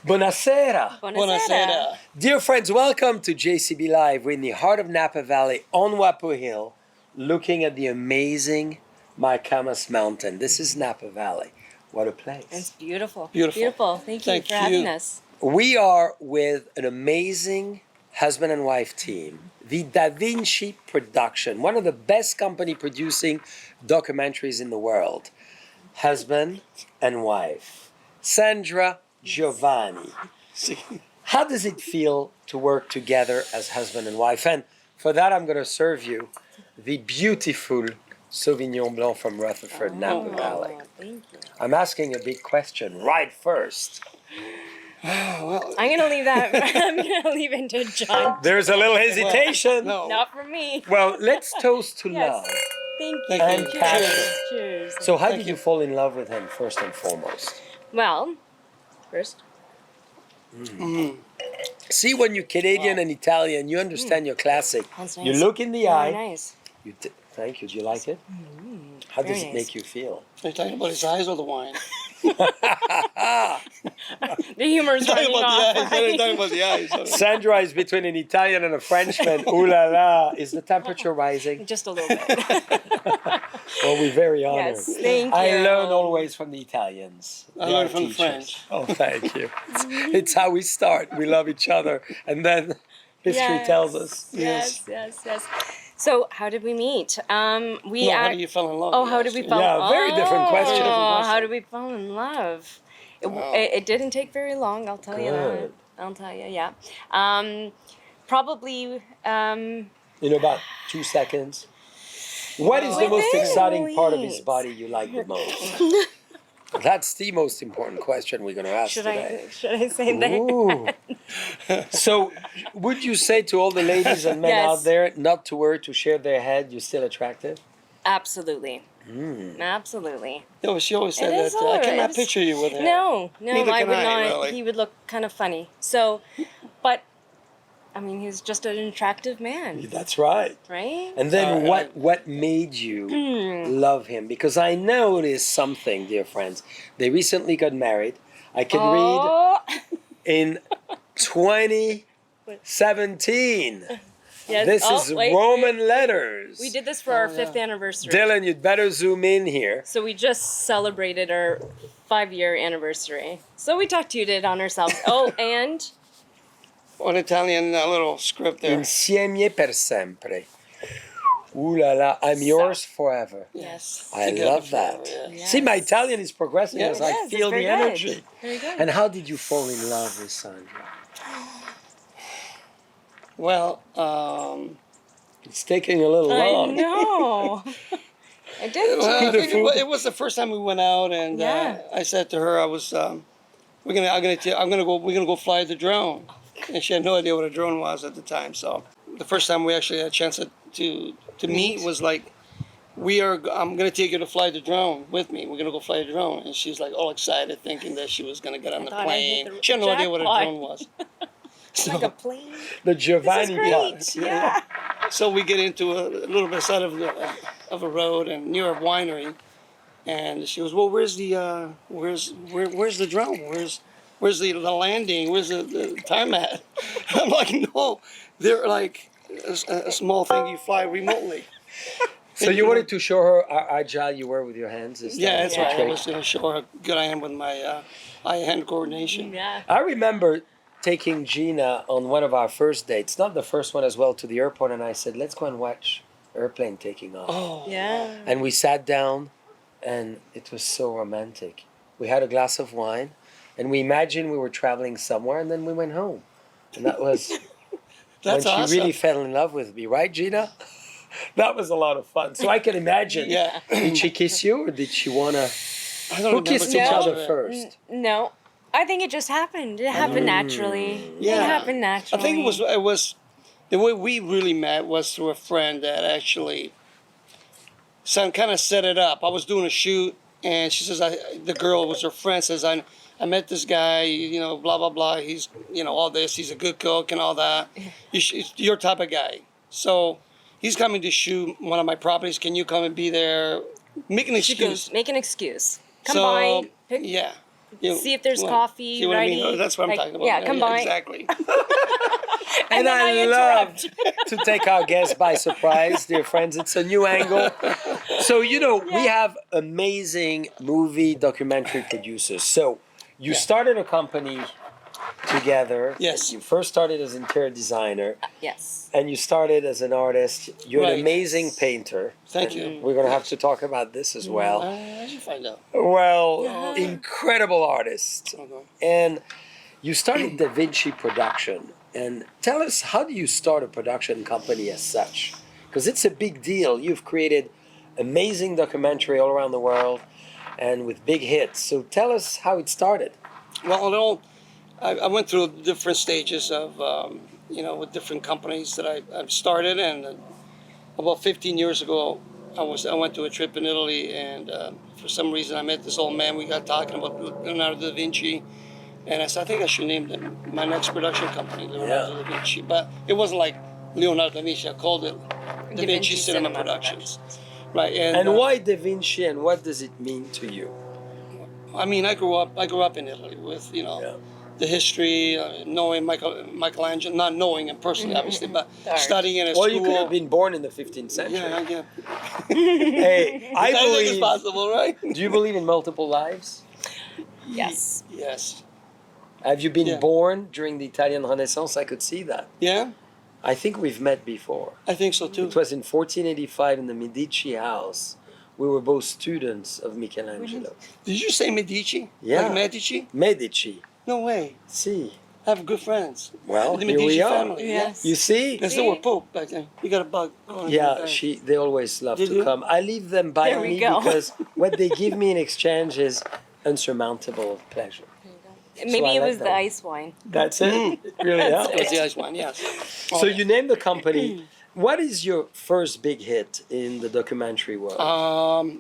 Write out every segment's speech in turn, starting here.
Buonasera. Buonasera. Dear friends, welcome to JCB Live. We're in the heart of Napa Valley on Wapo Hill, looking at the amazing Marcamas Mountain. This is Napa Valley. What a place. It's beautiful. Beautiful. Thank Thank you for having you. us. We are with an amazing husband and wife team, the DaVinci production, one of the best company producing documentaries in the world. Husband and wife, Sandra, Giovanni. How does it feel to work together as husband and wife? And for that, I'm going to serve you the beautiful Sauvignon Blanc from Rutherford, Napa Valley. Thank you. I'm asking a big question right first. Well, I'm gonna leave that. I'm gonna leave it to John. There's a little hesitation. no. Not for me. Well, let's toast to Yes. love. Thank you. Thank And you. passion. Cheers. So how Thank did you. you fall in love with him first and foremost? Well, first, See, when you're Canadian and Italian, you understand your classic. That's You nice. look in the very eye. nice. Thank you. Do you like it? How does Very it nice. make you feel? Are you talking about his eyes or the wine? The humor's Talking running about off. the eyes. right? Talking about the eyes. Sandra is between an Italian and a Frenchman. Ooh la la. Is the temperature rising? Just a little bit. Well, we're very honored. Yes, thank you. I learn always from the Italians. I They learn are from the teachers. French. Oh, thank you. It's how we start. We love each other. And then history Yes. tells us. Yes. So, how did we meet? We No, how act- do you fall in love? Oh, how did we fall? Yeah, very different question. Oh, how did we fall in love? Wow. It didn't take very long. I'll tell you that. Good. I'll tell you. Yeah. Probably. In about 2 seconds. What is the most Within exciting part of his weeks. body you like the most? That's the most important question we're going to ask Should today. I say that? Ooh. So, would you say to all the ladies and men Yes. out there not to worry to shave their head? You're still attractive. Absolutely. Mm. Absolutely. No, she always said It that. is I cannot always. picture you with him. No, Neither I can would I, not. really. He would look kind of funny. So, but I mean, he's just an attractive man, That's right. right? And then Uh, what made you love him? Because I know it is something, dear friends. They recently got married. I can read Oh, in 2017. yes. This Oh, is wait, Roman wait. letters. We did this for our yeah. 5th anniversary. Dylan, you'd better zoom in here. So we just celebrated our 5-year anniversary. So we tattooed on ourselves. Oh, and An Italian little script there. Insieme per sempre. Ooh la la, I'm yours forever. yes, I Together love that. forever, Yes. See, my Italian is progressing Yeah, as it I is. feel It's the very good. energy. very good. And how did you fall in love with Sandra? Well, It's taking a little I long. know. I did. well, the I think food. it was the first time we went out, and Yeah. I said to her, we're gonna go fly the drone, and she had no idea what a drone was at the time. So the first time we actually had a chance to meet was like, I'm gonna take you to fly the drone with me. We're gonna go fly the drone, and she's like all excited, thinking that she was gonna get on the thought I hit plane. the She had no idea what a jackpot. drone was. So, Like a plane. The This is Giovanni great. part. Yeah. so we get into a little bit side of a road and near a winery, and she goes, "Well, where's the drone? Where's the landing? Where's the tarmac?" I'm like, "No, they're like a small thing you fly remotely." So you wanted to show her how agile you were with your hands? Is Yeah, that that's the right. I trick? was going to show her how good I am with my eye-hand coordination. Yeah. I remember taking Gina on one of our first dates, not the first one as well, to the airport, and I said, let's go and watch airplane taking off. Oh, Yeah. And we sat down, and it was so romantic. We had a glass of wine, and we imagined we were traveling somewhere, and then we went home. And that was that's when awesome. she really fell in love with me, right, Gina? That was a lot of fun. So I can imagine. Yeah. Did she kiss you, or did she want to? I don't Who remember kissed too each much other of it. first? No, I think it just happened. It happened naturally. Yeah. It happened naturally. I think it was the way we really met was through a friend that actually kind of set it up. I was doing a shoot, and she says, the girl was her friend, says, I met this guy, blah, blah, blah. He's, all this. He's a good cook and all that. You're your type of guy. So he's coming to shoot one of my properties. Can you come and be there? Make an She excuse. goes, make an excuse. Come So, by. Pick, yeah. see if there's Well, coffee see what I ready. mean? That's what I'm talking about. Yeah, come by. Exactly. And then I I love interrupt. to take our guests by surprise, dear friends. It's a new angle. So, we have amazing movie documentary producers. So, you started a company together. Yes. You first started as interior designer, Yes. and you started as an artist. You're an Right. amazing painter. Thank and you. We're going to have to talk about this as well. I should find out. Well, incredible artist. Okay. And you started DaVinci Production. And tell us, how do you start a production company as such? Because it's a big deal. You've created amazing documentary all around the world and with big hits. So tell us how it started. Well, I went through different stages of, with different companies that I've started. And about 15 years ago, I went to a trip in Italy, and for some reason I met this old man. We got talking about Leonardo da Vinci. And I said, I think I should name my next production company Leonardo da Vinci. But it wasn't like Leonardo da Vinci. I called it Da Vinci Cinema Productions. Right. And why Da Vinci, and what does it mean to you? I mean, I grew up in Italy with, the history, knowing Michelangelo, not knowing him personally, obviously, but studying in a school. Well, you could have been born in the 15th century. Yeah. Hey, I think believe. it's possible, right? Do you believe in multiple lives? Yes. Yes. Have you been Yeah. born during the Italian Renaissance? I could see that. Yeah, I think we've met before. I think so too. It was in 1485 in the Medici house. We were both students of Michelangelo. Did you say Medici? Yeah. Like Medici? Medici. No way. See. I have good friends. Well, The here Medici we are. family. Yes. You see? Because they were Pope back then. You got a bug. Oh, Yeah, okay. they always love Did to you? come. I leave them by There we me go. because what they give me in exchange is unsurmountable pleasure. Maybe I it like was the that. ice wine. That's it. It really That's helps. the ice one, yes. So you named the company. What is your first big hit in the documentary world?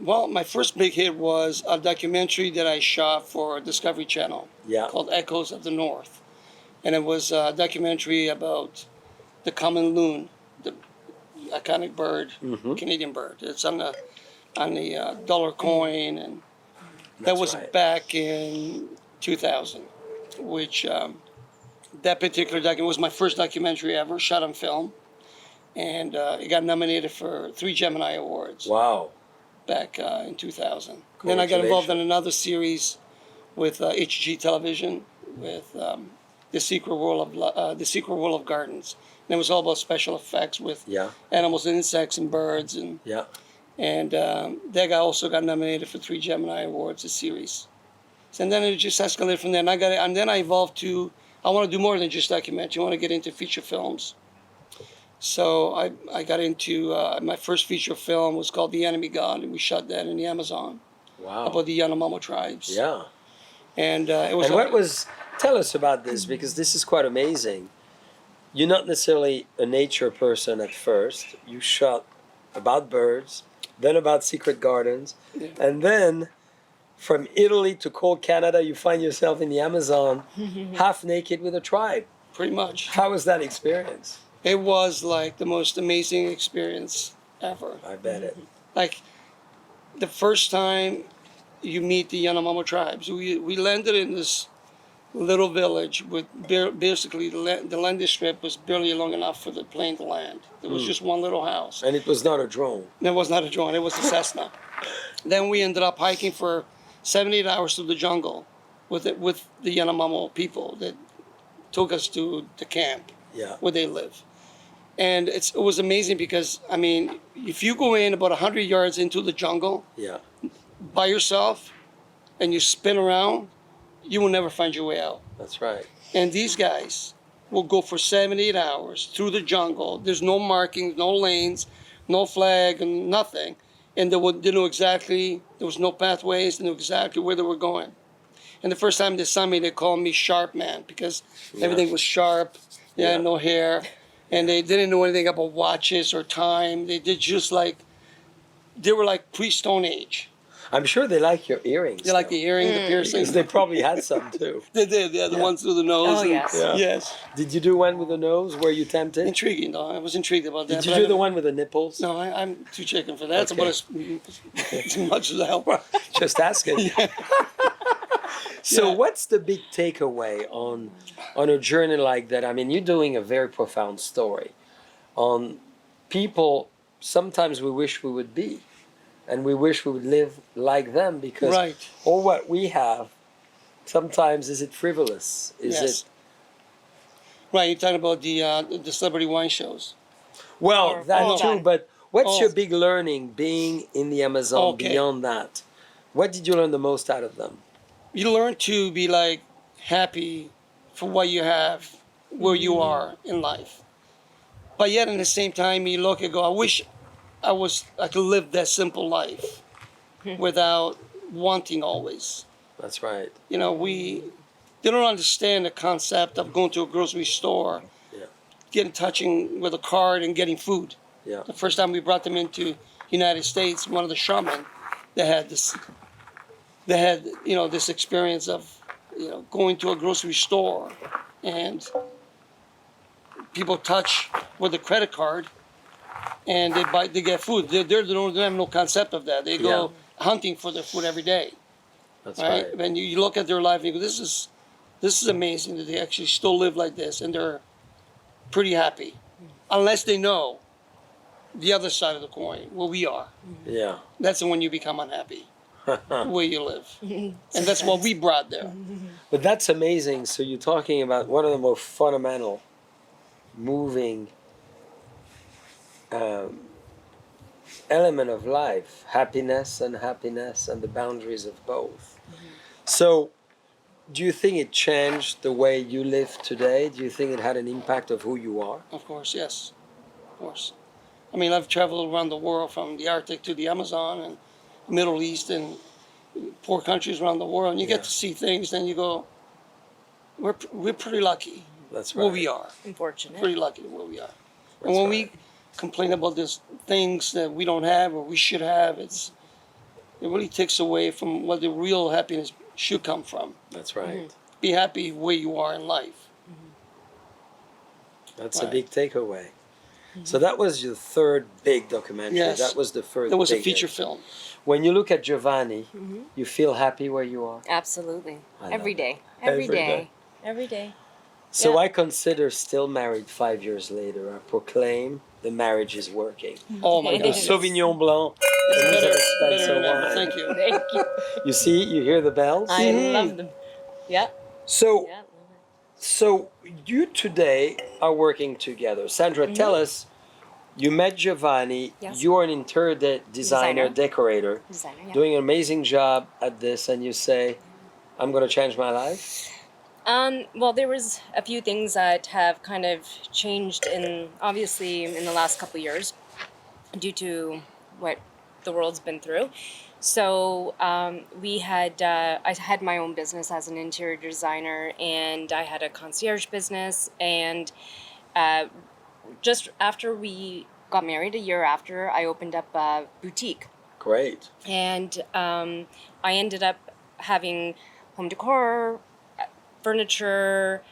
Well, my first big hit was a documentary that I shot for Discovery Channel Yeah. called Echoes of the North. And it was a documentary about the common loon, the iconic bird, Canadian bird. It's on the dollar coin, and that That's was right. back in 2000, which that particular document was my first documentary ever shot on film, and it got nominated for 3 Gemini Awards Wow. back in 2000. Then I got involved in another series with HG Television with the Secret World of Gardens. And it was all about special effects with Yeah. animals and insects and birds, and Yeah. that guy also got nominated for 3 Gemini Awards, a series. And then it just escalated from there. And then I evolved to, I want to do more than just documentary. I want to get into feature films. So I got into, my first feature film was called The Enemy God, and we shot that in the Amazon Wow. about the Yanomamo tribes. Yeah. And it was. And tell us about this, because this is quite amazing. You're not necessarily a nature person at first. You shot about birds, then about secret gardens, and then from Italy to cold Canada, you find yourself in the Amazon, half naked with a tribe. Pretty much. How was that experience? It was like the most amazing experience ever. I bet it. Like the first time you meet the Yanomamo tribes, we landed in this little village with basically the landing strip was barely long enough for the plane to land. There was just one little house. And it was not a drone. That was not a drone, it was a Cessna. Then we ended up hiking for 7-8 hours through the jungle with the Yanomamo people that took us to the camp Yeah. where they live. And it was amazing because, I mean, if you go in about 100 yards into the jungle Yeah. by yourself and you spin around, you will never find your way out. That's right. And these guys will go for 7-8 hours through the jungle. There's no markings, no lanes, no flag, and nothing. And they knew exactly, there was no pathways, they knew exactly where they were going. And the first time they saw me, they called me Sharp Man because everything was sharp. They had no hair. And they didn't know anything about watches or time. They were like pre-Stone Age. I'm sure they like your earrings. They like the earring, the piercings. Because they probably had some too. They did, yeah, the ones through the nose. Oh, and- yes. Yeah. Yes. Did you do one with the nose? Were you tempted? Intriguing, though. I was intrigued about that. Did you but do I the one with the nipples? No, I'm too chicken for that. It's Okay. about as much as I help. Just asking. So Yeah. what's the big takeaway on a journey like that? I mean, you're doing a very profound story on people sometimes we wish we would be, and we wish we would live like them because Right. all what we have sometimes is it frivolous? Is Yes. it Right. You're talking about the celebrity wine shows. well Or that all too, that. but what's Oh. your big learning being in the Amazon Okay. beyond that? What did you learn the most out of them? You learn to be like happy for what you have, where you are in life. But yet, in the same time, you look and go, I wish I could live that simple life without wanting always. That's right. You know, they don't understand the concept of going to a grocery store, Yeah. getting touching with a card and getting food. Yeah. The first time we brought them into United States, one of the shaman, they had this experience of going to a grocery store and people touch with a credit card and they get food. They have no concept of that. They go Yeah. hunting for their food every day. That's Right? right. When you look at their life and you go, this is amazing that they actually still live like this and they're pretty happy. Unless they know the other side of the coin, where we are. Yeah. That's when you become unhappy, where you live. And that's what we brought there. But that's amazing. So you're talking about one of the most fundamental, moving element of life, happiness and the boundaries of both. So do you think it changed the way you live today? Do you think it had an impact of who you are? Of course, yes. Of course. I mean, I've traveled around the world from the Arctic to the Amazon and Middle East and poor countries around the world. And you Yeah. get to see things, then you go, we're pretty lucky That's right. where we are. Unfortunate. Pretty lucky where we are. That's And when right. we complain about these things that we don't have or we should have, it really takes away from what the real happiness should come from. That's right. Be happy where you are in life. That's a Right. big takeaway. So that was your third big documentary. Yes. That was the first. There was a big feature hit. film. When you look at Giovanni, you feel happy where you are. Absolutely. I love Every it. day. Every Every day. day. Every day. So Yeah. I consider still married 5 years later. I proclaim the marriage is working. Oh my It God. is. Sauvignon Blanc. It's and better, Elizabeth better Spencer than that. wine. Thank you. Thank you. You see, you hear the bells. I love them. Yeah. So, Yeah. so you today are working together. Sandra, tell us. You met Giovanni. Yes. You're an interior designer, Designer. decorator, Designer. Yeah. doing an amazing job at this, and you say, "I'm going to change my life." Well, there was a few things that have kind of changed obviously in the last couple of years due to what the world's been through. So I had my own business as an interior designer, and I had a concierge business, and just after we got married, a year after, I opened up a boutique. Great. And I ended up having home decor, furniture,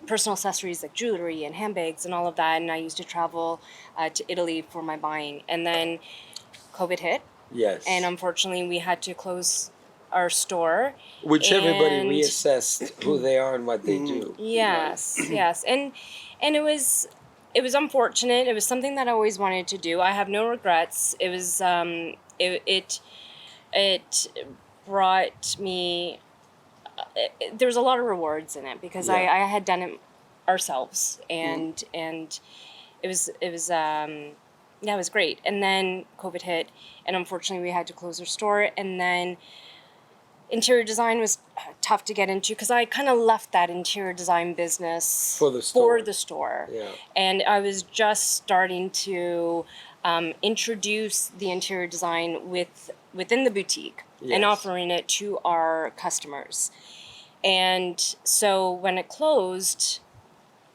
personal accessories like jewelry and handbags and all of that. And I used to travel to Italy for my buying. And then COVID hit, Yes. and unfortunately we had to close our store. Which everybody and- reassessed who they are and what they do. Yes, yes, and it was unfortunate. It was something that I always wanted to do. I have no regrets. It was it brought me. There was a lot of rewards in it because Yeah. I had done it ourselves, and it was yeah, it was great. And then COVID hit, and unfortunately we had to close our store, and then interior design was tough to get into because I kind of left that interior design business For the store. store. Yeah. And I was just starting to introduce the interior design within the boutique and Yes. offering it to our customers. And so when it closed,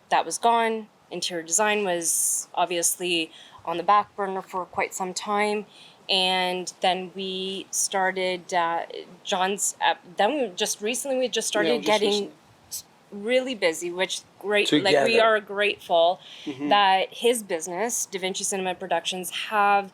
that was gone. Interior design was obviously on the back burner for quite some time. And then we started John's. Then we just recently started just getting recently. really busy, which great. Like we Together. are grateful that his business, DaVinci Cinema Productions, have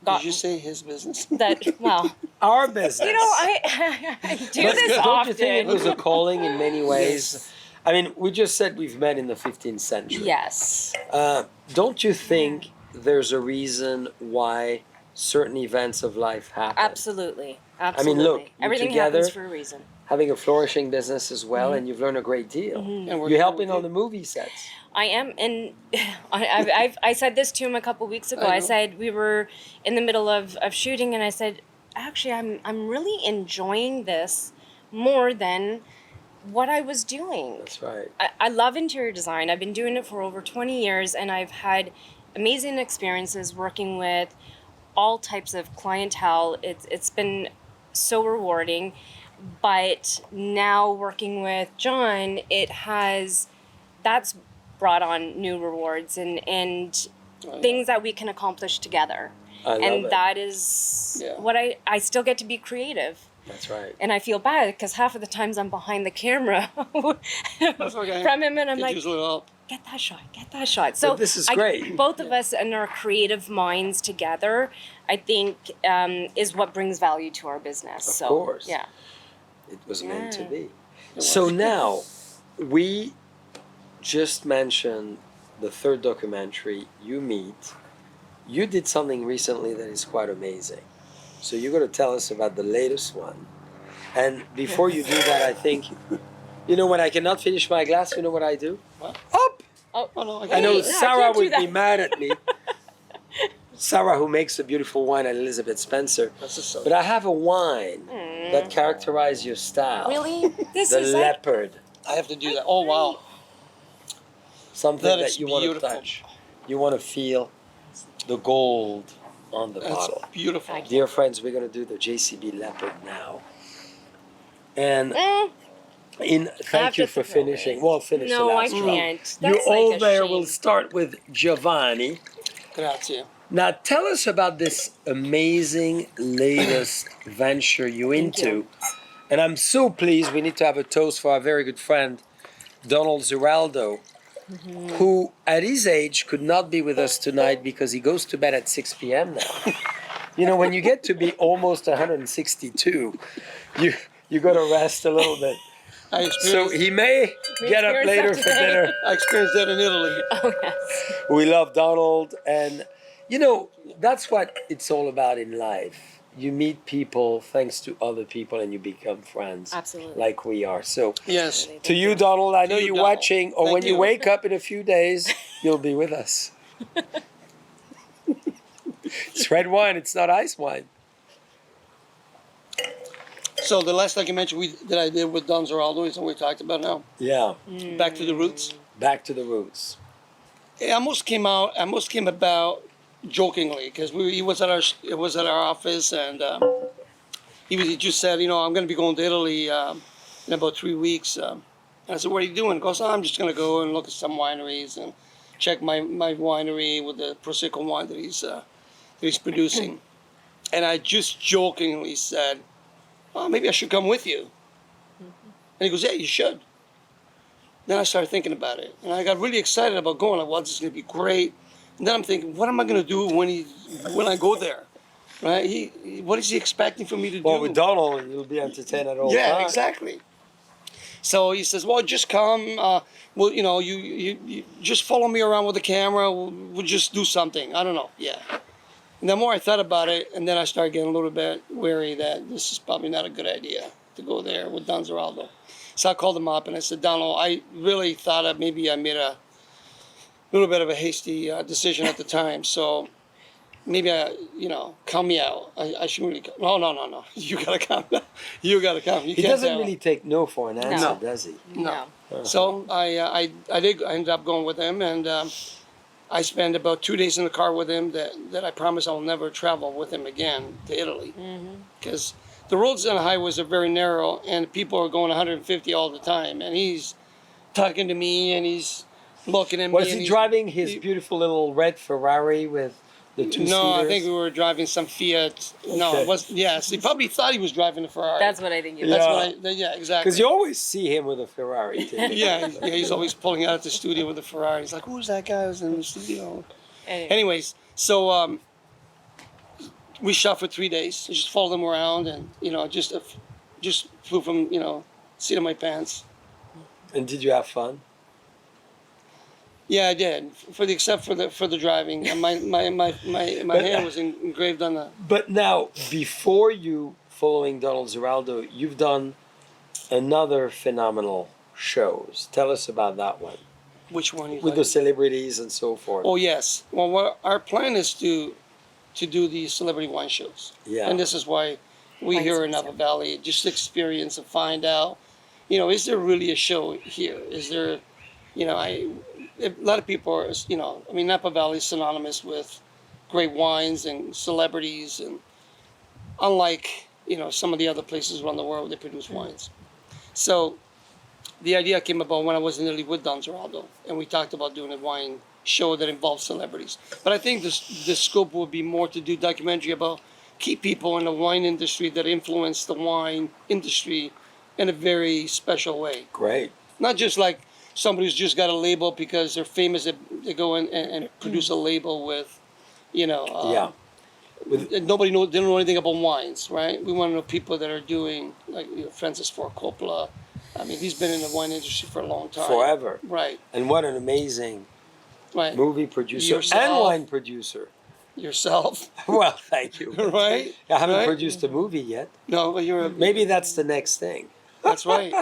Did you say his business? that, well, Our business. I do But this don't often. you think it was a calling in many ways? I mean, we just said we've met in the 15th century. Yes. Don't you think there's a reason why certain events of life happen? Absolutely. Absolutely. look, you everything together- happens for a reason. Having a flourishing business as well, Mm-hmm. and you've learned a great deal. And we're You're here helping with on you. the movie sets. I am, and I said this to him a couple weeks ago. I I know. said we were in the middle of shooting, and I said, actually, I'm really enjoying this more than what I was doing. That's right. I love interior design. I've been doing it for over 20 years, and I've had amazing experiences working with all types of clientele. It's been so rewarding. But now working with John, that's brought on new rewards and things that we can accomplish together. I love And it. that is Yeah. what I still get to be creative. That's right. And I feel bad because half of the times I'm behind the camera That's okay. from him, and I'm Could like, use a little help. get that shot. So this is great. Both of us and our creative minds together, I think, is what brings value to our business. Of course. Yeah. It was meant to Yeah. be. So now, we just mentioned the third documentary, You Meet. You did something recently that is quite amazing. So you're going to tell us about the latest one. And before you do that, I think, when I cannot finish my glass, you know what I do? What? Up! Oh no, I know Hey, no, I Sarah can't do would be that. mad at me. Sarah, who makes the beautiful wine at Elizabeth Spencer. That's just so. But I have a wine that characterizes your style. Really? This The is leopard. I have to do that. Oh wow, Something that that, is you want to beautiful. touch. You want to feel the gold on the That's bottle. beautiful. Dear friends, we're going to do the JCB leopard now. And thank you to for throw finishing. it. Well, finish the No, I last one. can't. You That's all like a there shame. will start with Giovanni. Grazie. Now, tell us about this amazing latest venture you Thank into. you. And I'm so pleased. We need to have a toast for our very good friend, Donald Ziraldo, Mm-hmm. who at his age could not be with us tonight because he goes to bed at 6 p.m. now. When you get to be almost 162, you got to rest a little bit. I So experienced, he may We get up experienced later that for today. dinner. I experienced that in Italy. Oh, yes. We love Donald, and that's what it's all about in life. You meet people thanks to other people, and you become friends. Absolutely. Like we are. So Yes. to you, Donald, I know you, you're Donald. watching, or Thank when you you. wake up in a few days, you'll be with us. It's red wine. It's not ice wine. So the last documentary that I did with Don Ziraldo is what we talked about now. Yeah. Back to the roots. Back to the roots. It almost came about jokingly because it was at our office, and he just said, I'm going to be going to Italy in about 3 weeks. And I said, what are you doing? He goes, I'm just going to go and look at some wineries and check my winery with the Prosecco wine that he's producing. And I just jokingly said, oh, maybe I should come with you. And he goes, yeah, you should. Then I started thinking about it, and I got really excited about going. Like, well, this is going to be great. And then I'm thinking, what am I going to do when I go there, right? What is he expecting for me to Well, do? with Donald, you'll be entertained at all Yeah, times. exactly. So he says, well, just come. Well, you just follow me around with the camera. We'll just do something. I don't know. Yeah. And the more I thought about it, and then I started getting a little bit wary that this is probably not a good idea to go there with Don Ziraldo. So I called him up and I said, Donald, I really thought that maybe I made a little bit of a hasty decision at the time. So maybe count me out. I should really come. No. You gotta come. You gotta come. You He can't doesn't tell. really take no for an answer, No. does he? No. Uh-huh. So I ended up going with him, and I spent about 2 days in the car with him that I promise I'll never travel with him again to Italy. Because the roads and the highways are very narrow, and people are going 150 all the time, and he's talking to me, and he's looking at me. Was and he he's- driving his beautiful little red Ferrari with the two-seaters? No, I think we were driving some Fiat. No, Okay. it was. Yes, he probably thought he was driving a Ferrari. That's what I think. That's Yeah. what yeah, exactly. Because you always see him with a Ferrari. Too. yeah, he's always pulling out at the studio with a Ferrari. He's like, "Who's that guy who's in the studio?" Anyway. Anyways, so we shot for 3 days. I just followed them around, and just flew from seat of my pants. And did you have fun? Yeah, I did. Except for the driving, and my hand was engraved on the. But now, before you following Donald Zeraldo, you've done another phenomenal shows. Tell us about that one. Which one? With the celebrities and so forth. Oh yes. Well, our plan is to do the celebrity wine shows. Yeah. And this is why we Wine here in shows, Napa Valley just experience and find out. Is there really a show here? Is there, a lot of people are, Napa Valley is synonymous with great wines and celebrities, and unlike, some of the other places around the world, they produce wines. So the idea came about when I was in Italy with Don Zeraldo, and we talked about doing a wine show that involves celebrities. But I think the scope would be more to do documentary about key people in the wine industry that influence the wine industry in a very special way. Great. Not just like somebody who's just got a label because they're famous. They go in and produce a label with, Yeah. Nobody they don't know anything about wines, right? We want to know people that are doing, like Francis Ford Coppola. I mean, he's been in the wine industry for a long time. Forever. Right. And what an amazing Right. movie producer Yourself. and wine producer. Yourself. Well, thank you. Right? I haven't Right? produced a movie yet. No, but you're Maybe that's the next thing. That's right.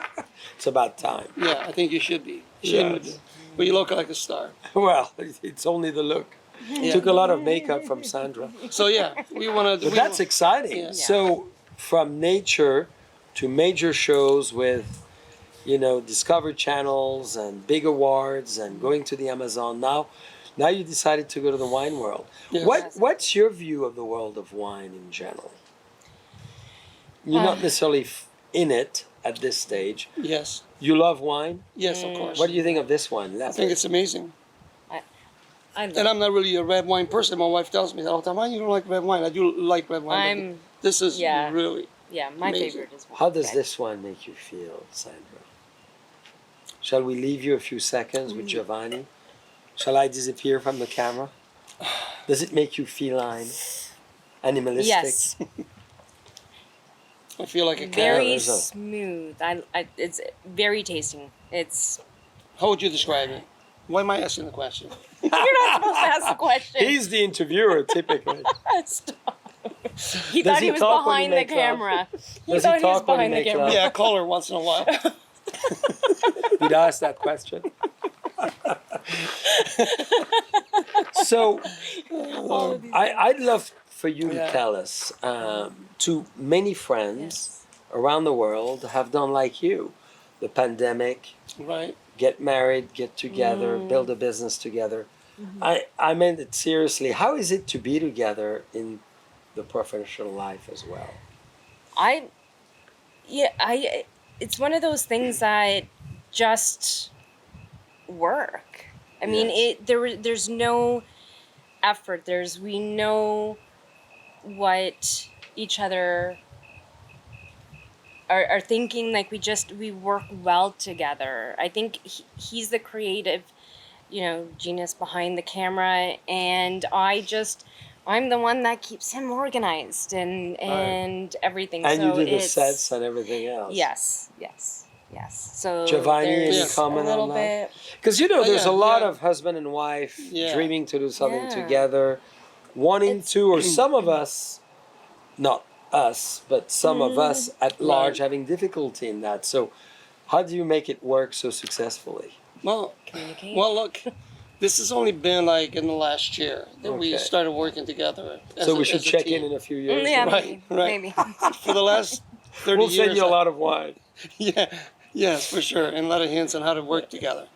It's about time. Yeah, I think you should be. Yes. But you look like a star. Well, it's only the look. Yeah. Took a lot of makeup from Sandra. So yeah, we want to. But that's exciting. Yeah. So from nature to major shows with, Discovery channels and big awards and going to the Amazon. Now you decided to go to the wine world. Yes. What's your view of the world of wine in general? You're not necessarily in it at this stage. Yes. You love wine? Yes, of course. What do you think of this one? I think it's amazing. I love And I'm not really a red wine person. My wife tells me that all the time. Why you don't like red wine? I do like red wine. but this is really. Yeah, my amazing. favorite is wine. How does Okay. this one make you feel, Sandra? Shall we leave you a few seconds with Giovanni? Shall I disappear from the camera? Does it make you feline, animalistic? Yes. I feel like a cat. Very there's a- smooth. It's very tasting. It's How would you describe it? Why am I asking the question? you're not supposed to ask the question. He's the interviewer, typically. Stop. He Does thought he he was talk when behind he the makes love? camera. He Does he thought he was talk when he behind the makes camera. love? Yeah, I call her once in a while. Did I ask that question? So, I'd love for you to Yeah. tell us, to many friends around the world have done like you, the pandemic, Right. get married, get together, build a business together. I meant it seriously. How is it to be together in the professional life as well? It's one of those things that just work. I mean, Yes. there's no effort. We know what each other are thinking. Like we work well together. I think he's the creative, genius behind the camera, and I'm the one that keeps him organized and everything. And so you do the it's, sets and everything else. Yes. So Giovanni, any there's comment a little on that? bit. Because there's yeah, a lot yeah. of husband and wife Yeah. dreaming to do something Yeah. together, wanting to, or some of us, not us, but some of us at large Right. having difficulty in that. So, how do you make it work so successfully? Well, Communicate. look, this has only been like in the last year that we Okay. started working together. So we should check in a few years. Yeah, Right, maybe. For the last 30 We'll years. send you a lot of wine. Yeah, yes, for sure, and a lot of hints on how to work together.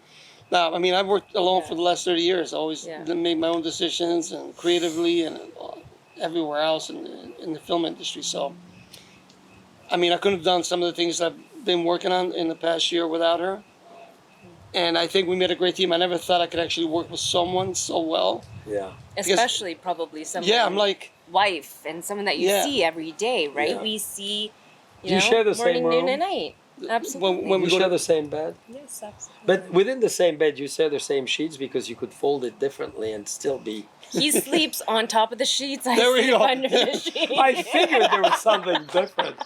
Now, I mean, I've worked alone for the last 30 years. I always made my own decisions and creatively and everywhere else in the film industry. So, I mean, I couldn't have done some of the things I've been working on in the past year without her. And I think we made a great team. I never thought I could actually work with someone so well. Yeah. Especially probably someone. Yeah, I'm like, wife and someone that you Yeah. see every day, right? Yeah. We see. Do you share the morning, same noon, room? and night. Absolutely. when We we go share to, the same bed? Yes, absolutely. But within the same bed, you share the same sheets because you could fold it differently and still be He sleeps on top of the sheets. I There we sleep go. under the sheets. I figured there was something different.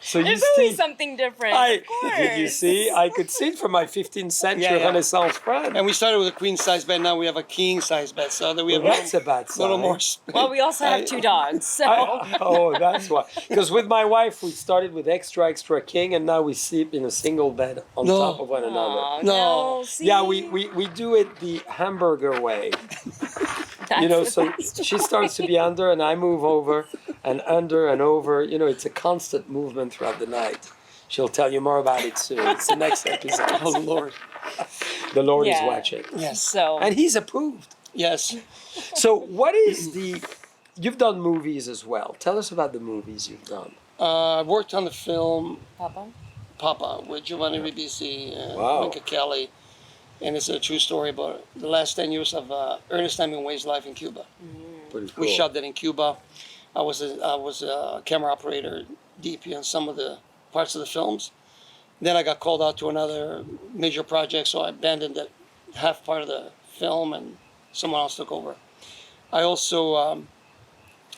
So you There's always see, something different. Of course. did you see? I could see it from my 15th century Yeah, yeah. Renaissance friend. And we started with a queen size bed. Now we have a king size bed. So that we have Well, that's a bad a little sign. more space. Well, we also have 2 dogs, so. Oh, that's why. Because with my wife, we started with extra king, and now we sleep in a single bed on No. top of one another. Aw, No. see? Yeah, we do it the hamburger way. That's You know, the so best she way. starts to be under, and I move over, and under and over. You know, it's a constant movement throughout the night. She'll tell you more about it soon. It's the next episode. Oh Lord. The Lord is Yeah. watching. Yes. So. And He's approved. Yes. So, what is the. You've done movies as well. Tell us about the movies you've done. I worked on the film Papa? Papa with Giovanni Ribisi and Wow. Minka Kelly. And it's a true story about the last 10 years of Ernest Hemingway's life in Cuba. Pretty cool. We shot that in Cuba. I was a camera operator, DP on some of the parts of the films. Then I got called out to another major project, so I abandoned that half part of the film, and someone else took over. I also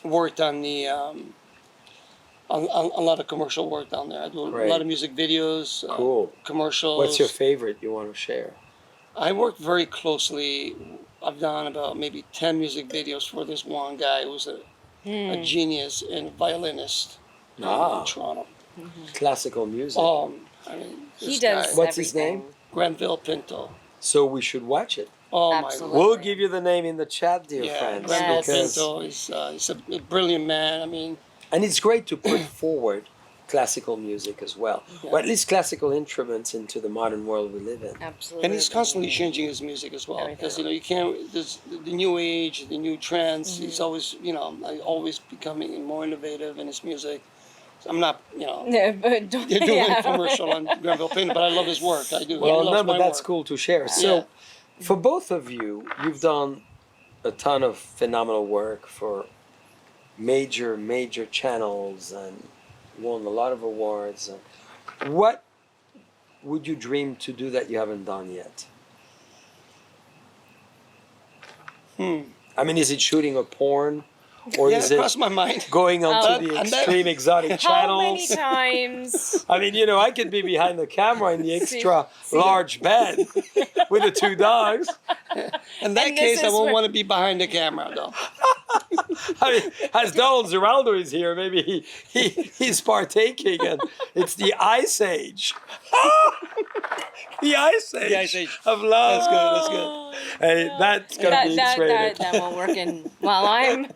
worked on the on a lot of commercial work down there. I do a Great. lot of music videos, Cool. commercials. What's your favorite you want to share? I worked very closely. I've done about maybe 10 music videos for this one guy who's a genius and violinist Ah. in Toronto. Classical music. I mean, He this does guy, What's his everything. name? Granville Pinto. So we should watch it. Oh Absolutely. my We'll God. give you the name in the chat, dear Yeah, friends. Granville Yes. Because, Pinto he's a brilliant man. I mean, and it's great to put forward classical music as well, or at least classical instruments into the modern world we live in. Absolutely. and he's constantly changing his music as well, because you can't. There's the new age, the new trends. He's always always becoming more innovative in his music. So I'm not No, but don't, you're doing yeah. a commercial on Granville Pinto, but I love his work. I do. Well, He no, loves but my that's work. cool to share. So, for both of you, you've done a ton of phenomenal work for major channels and won a lot of awards. What would you dream to do that you haven't done yet? I mean, is it shooting a porn, or Yeah, is it it crossed my mind. going onto Oh. the And that- extreme exotic How many channels? times? I mean, I could be behind the camera in the extra large bed with the 2 dogs. In that And this case, I is won't where- want to be behind the camera, though. I mean, as Donald Zeraldo is here, maybe he's partaking, and it's the Ice Age. The Ice Age. The Ice Age. Of love. That's good. That's good. Hey, that's gonna be X-rated. that won't work in while I'm.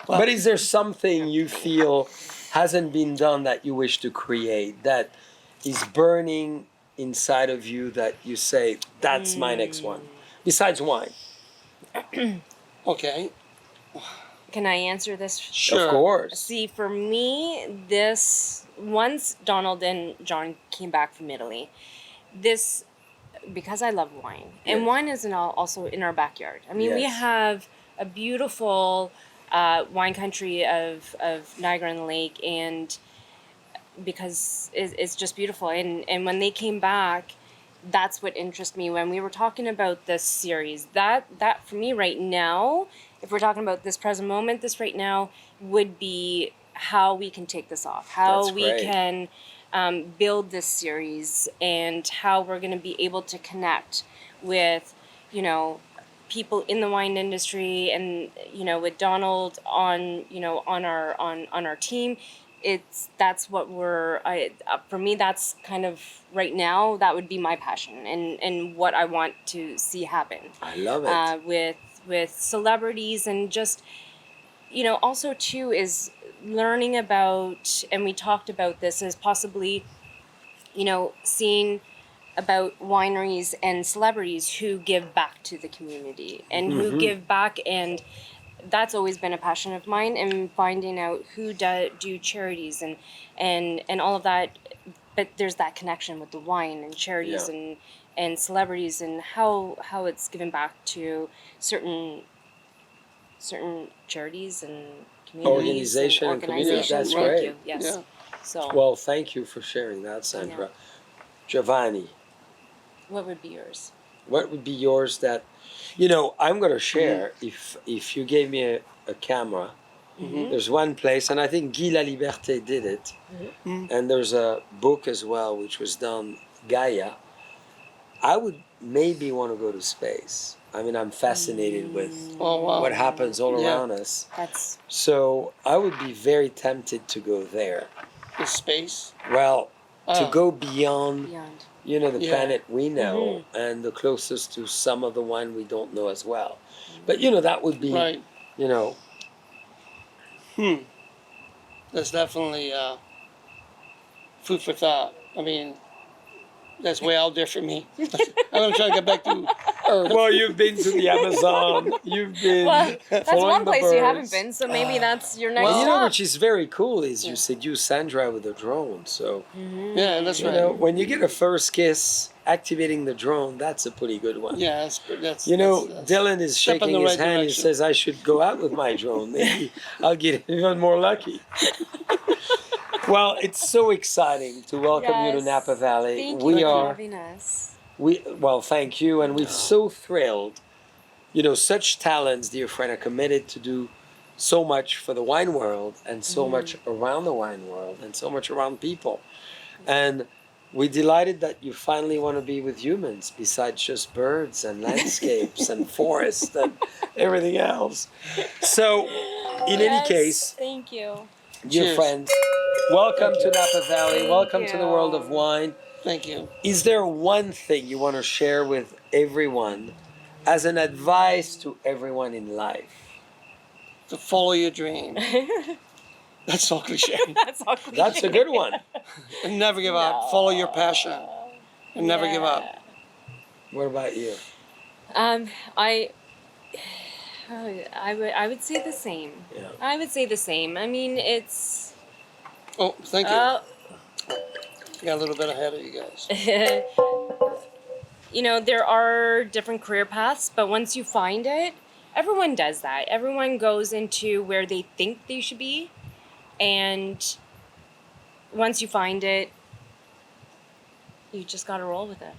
But is there something you feel hasn't been done that you wish to create, that is burning inside of you, that you say, that's my next one? Besides wine. Okay. Can I answer this? Sure. Of course. See, for me, this once Donald and John came back from Italy, this because I love wine, and Yes. wine is also in our backyard. I mean, we Yes. have a beautiful wine country of Niagara on the Lake, and because it's just beautiful. And when they came back, that's what interests me. When we were talking about this series, that for me right now, if we're talking about this present moment, this right now would be how we can take this off, how That's we great. can build this series, and how we're going to be able to connect with, people in the wine industry, and with Donald on our team. That's what for me, that's kind of right now, that would be my passion, and what I want to see happen I love it. with celebrities, and just also too is learning about, and we talked about this, is possibly seeing about wineries and celebrities who give back to the community and who give back, and that's always been a passion of mine, and finding out who do charities and all of that. But there's that connection with the wine and charities and celebrities, and how it's given back to certain charities and communities. Organization and communities, that's Thank great. you. Yes. Yeah. So Well, thank you for sharing that, Sandra. Yeah. Giovanni, what would be yours? What would be yours that, I'm going to share if you gave me a camera. There's one place, and I think Guy Laliberté did it, and there's a book as well which was done, Gaia. I would maybe want to go to space. I mean, I'm fascinated with what happens all around us. That's So I would be very tempted to go there. The space. Well, to go beyond, beyond. the planet we know and the closest to some of the one we don't know as well. But, that would be, Right. That's definitely food for thought. I mean, that's way out there for me. I'm gonna try to get back to Earth. Well, you've been to the Amazon. You've been Well, that's following one the place birds. you haven't been, so maybe that's your next Well, stop. which is very cool is you seduce Sandra with a drone. So, Yeah, that's right. when you get a first kiss, activating the drone, that's a pretty good one. Yeah, that's Dylan is step in shaking the his right hand. He direction. says, I should go out with my drone. Maybe I'll get even more lucky. Well, it's so exciting to welcome you to Yes. Napa Valley. Thank we you for are, having us. thank you. And we're so thrilled. Such talents, dear friend, are committed to do so much for the wine world and so much around the wine world and so much around people. And we're delighted that you finally want to be with humans besides just birds and landscapes and forests and everything else. So, in any case, Thank you. dear Cheers. friends, welcome to Napa Valley. Thank Welcome to the you. world of wine. Thank you. Is there one thing you want to share with everyone as an advice to everyone in life? To follow your dream. That's so cliche. That's all cliche. That's a good one. And never give up. Follow your passion. And never give up. What about you? I would say the same. Yeah. I would say the same. I mean, it's Oh, thank you. I got a little bit ahead of you guys. there are different career paths, but once you find it, everyone does that. Everyone goes into where they think they should be, and once you find it, you just gotta roll with it.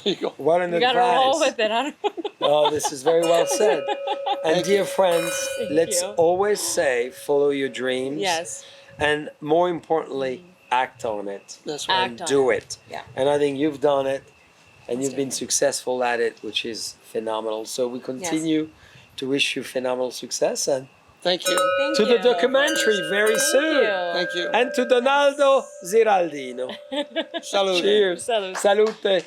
There you go. What an You gotta roll advice. with it. I don't Oh, this is very well said. And Thank dear you. friends, let's you. always say follow your dreams. Yes. And more importantly, act on it. That's right. And Act on do it. Yeah. And I think you've done it and Let's you've do been it. successful at it, which is phenomenal. So we continue to wish you phenomenal success and Thank you. Thank to you. the documentary very soon. Thank you. And to Donaldo Ziraldino. Salud. Cheers. Salud. Salute.